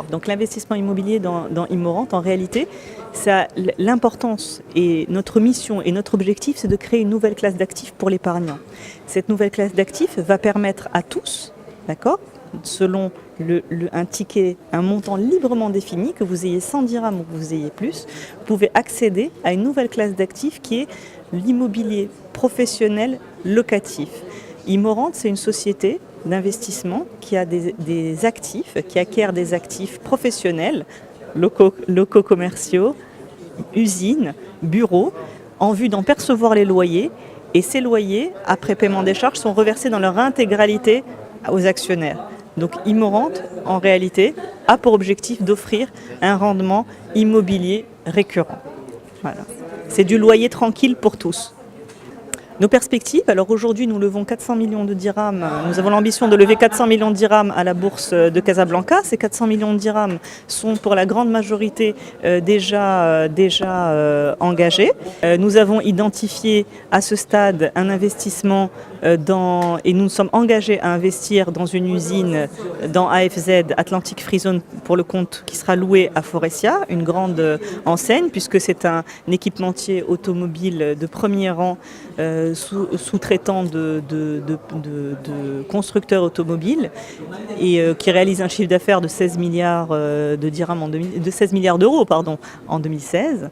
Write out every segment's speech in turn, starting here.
Donc l'investissement immobilier dans Immorent, en réalité, ça, l'importance et notre mission et notre objectif, c'est de créer une nouvelle classe d'actifs pour l'épargnant. Cette nouvelle classe d'actifs va permettre à tous, d'accord, selon un ticket, un montant librement défini, que vous ayez 100 dirhams ou que vous ayez plus, vous pouvez accéder à une nouvelle classe d'actifs qui est l'immobilier professionnel locatif. Immorent, c'est une société d'investissement qui a des actifs, qui acquiert des actifs professionnels, locaux commerciaux, usines, bureaux, en vue d'en percevoir les loyers. Et ces loyers, après paiement des charges, sont reversés dans leur intégralité aux actionnaires. Donc Immorent, en réalité, a pour objectif d'offrir un rendement immobilier récurrent. Voilà. C'est du loyer tranquille pour tous. Nos perspectives, alors aujourd'hui nous levons 400 millions de dirhams, nous avons l'ambition de lever 400 millions de dirhams à la bourse de Casablanca. Ces 400 millions de dirhams sont pour la grande majorité déjà engagés. Nous avons identifié à ce stade un investissement et nous sommes engagés à investir dans une usine dans AFZ, Atlantic Free Zone, pour le compte qui sera loué à Forestia, une grande enseigne, puisque c'est un équipementier automobile de premier rang, sous-traitant de constructeurs automobiles et qui réalise un chiffre d'affaires de 16 milliards de dirhams de 16 milliards d'euros en 2016.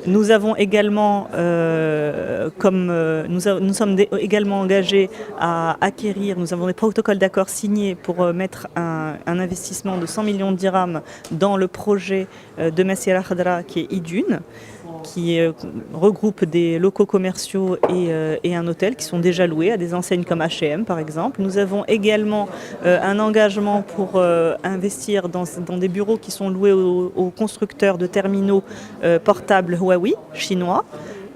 Nous avons également, nous sommes également engagés à acquérir, nous avons des protocoles d'accord signés pour mettre un investissement de 100 millions de dirhams dans le projet de Messira Khadra qui est Idune, qui regroupe des locaux commerciaux et un hôtel qui sont déjà loués à des enseignes comme H&M par exemple. Nous avons également un engagement pour investir dans des bureaux qui sont loués aux constructeurs de terminaux portables Huawei chinois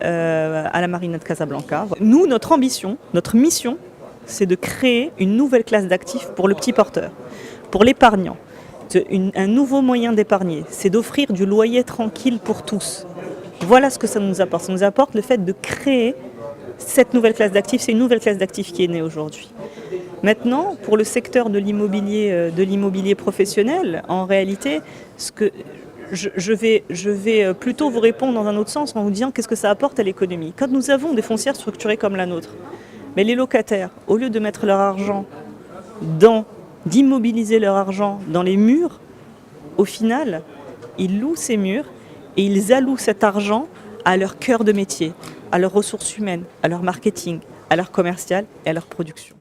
à la marina de Casablanca. Nous, notre ambition, notre mission, c'est de créer une nouvelle classe d'actifs pour le petit porteur, pour l'épargnant. Un nouveau moyen d'épargner, c'est d'offrir du loyer tranquille pour tous. Voilà ce que ça nous apporte. Ça nous apporte le fait de créer cette nouvelle classe d'actifs. C'est une nouvelle classe d'actifs qui est née aujourd'hui. Maintenant, pour le secteur de l'immobilier professionnel, en réalité, je vais plutôt vous répondre dans un autre sens en vous disant qu'est-ce que ça apporte à l'économie. Quand nous avons des foncières structurées comme la nôtre, mais les locataires, au lieu de mettre leur argent d'immobiliser leur argent dans les murs, au final, ils louent ces murs et ils allouent cet argent à leur cœur de métier, à leurs ressources humaines, à leur marketing, à leur commercial et à leur production.